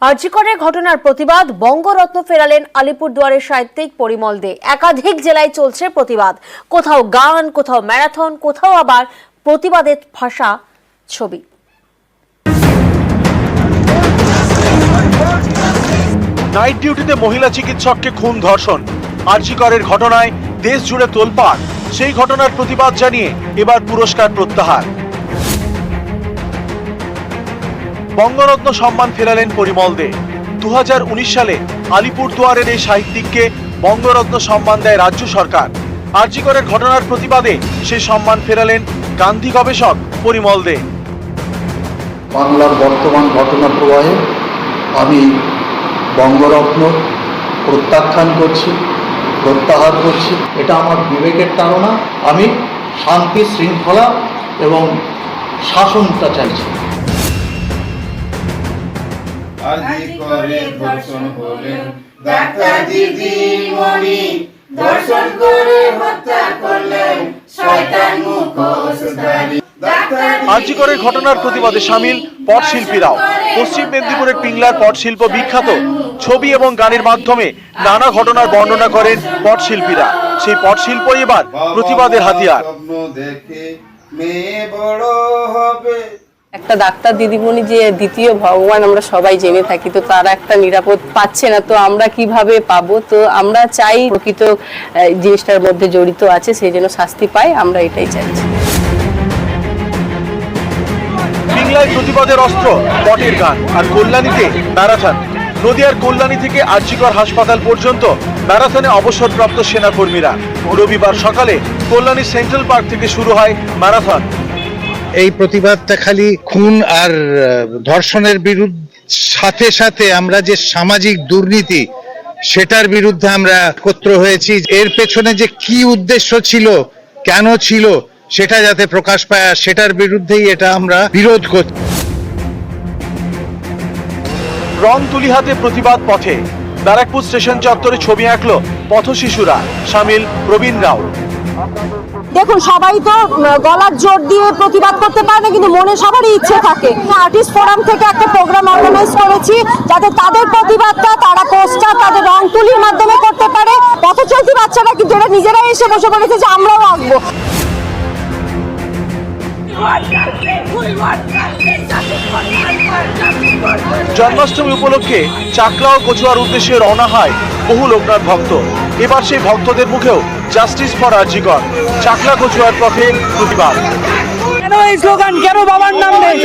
আরজিকরের ঘটনার প্রতিবাদ বঙ্গরত্ন ফেরালেন আলিপুরদুয়ারের সাহিত্যিক পরিমল দে। একাধিক জেলায় চলছে প্রতিবাদ, কোথাও গান, কোথাও ম্যারাথন, কোথাও আবার প্রতিবাদের ভাষা ছবি। নাইট ডিউটিতে মহিলা চিকিৎসককে খুন ধর্ষণ, আরজিকরের ঘটনায় দেশ জুড়ে তোলপাড়। সেই ঘটনার প্রতিবাদ জানিয়ে এবার পুরস্কার প্রত্যাহার। বঙ্গরত্ন সম্মান ফেরালেন পরিমল দে। 2019 সালে আলিপুরদুয়ারের এই সাহিত্যিককে বঙ্গরত্ন সম্মান দেয় রাজ্য সরকার। আরজিকরের ঘটনার প্রতিবাদে সেই সম্মান ফেরালেন গান্ধী গবেষক পরিমল দে। বাংলার বর্তমান ঘটনা প্রবাহে আমি বঙ্গরত্ন প্রত্যাখ্যান করছি, প্রত্যাহার করছি। এটা আমার বিবেকের তাড়না। আমি শান্তি, শৃঙ্খলা এবং শাসনটা চাইছি। আরজিকরে ধর্ষণ হলেন ডাক্তার দিদিমণি, ধর্ষণ করে হত্যা করলেন শয়তান মুখোশধারী। আরজিকরের ঘটনার প্রতিবাদে সামিল পটশিল্পীরাও। পশ্চিম মেদিনীপুরের পিংলার পটশিল্প বিখ্যাত। ছবি এবং গানের মাধ্যমে নানা ঘটনার বর্ণনা করেন পটশিল্পীরা। সেই পটশিল্প এবার প্রতিবাদের হাতিয়ার। মেয়ে বড় হবে। একটা ডাক্তার দিদিমণি যে দ্বিতীয় ভগবান আমরা সবাই জেনে থাকি, তো তারা একটা নিরাপদ পাচ্ছে না, তো আমরা কিভাবে পাবো? তো আমরা চাই প্রকৃত জিনিসটার মধ্যে জড়িত আছে সে যেন শাস্তি পায়, আমরা এটাই চাইছি। পিংলায় প্রতিবাদের অস্ত্র পটের গান, আর কল্যাণীতে ম্যারাথন। নদিয়ার কল্যাণী থেকে আরজিকর হাসপাতাল পর্যন্ত ম্যারাথনে অবসরপ্রাপ্ত সেনাকর্মীরা। রবিবার সকালে কল্যাণী সেন্ট্রাল পার্ক থেকে শুরু হয় ম্যারাথন। এই প্রতিবাদটা খালি খুন আর ধর্ষণের বিরুদ্ধে, সাথে সাথে আমরা যে সামাজিক দুর্নীতি সেটার বিরুদ্ধে আমরা একত্র হয়েছি। এর পেছনে যে কি উদ্দেশ্য ছিল, কেন ছিল, সেটা যাতে প্রকাশ পায়, সেটার বিরুদ্ধেই এটা আমরা বিরোধ করছি। রং তুলি হাতে প্রতিবাদ পথে। ব্যারাকপুর স্টেশন চত্বরে ছবি আঁকলো পথ শিশুরা। সামিল প্রবীণ রাও। দেখুন, সবাই তো গলার জোর দিয়ে প্রতিবাদ করতে পারে না, কিন্তু মনে সবারই ইচ্ছে থাকে। আর্টিস্ট ফোরাম থেকে একটা প্রোগ্রাম অর্গানাইজ করেছি যাতে তাদের প্রতিবাদটা তারা পোস্টার, তাদের রং তুলির মাধ্যমে করতে পারে। পথচলতি বাচ্চারা কিন্তু এরা নিজেরাই এসে বসে পড়েছে যে আমরাও আঁকবো। জন্মাষ্টমী উপলক্ষে চাকলা ও কচুয়ার উদ্দেশ্যে রওনা হয় বহু লোকনাথ ভক্ত। এবার সেই ভক্তদের মুখেও জাস্টিস ফর আরজিকর। চাকলা কচুয়ার পথে প্রতিবাদ। কেন এই স্লোগান, কেন বাবার নাম নেই?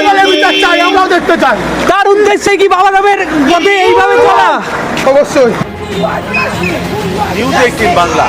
চাই, আমরাও দেখতে চাই। তার উদ্দেশ্যে কি বাবা নামের পথে এইভাবে চলা? অবশ্যই। নিউজ 18 বাংলা।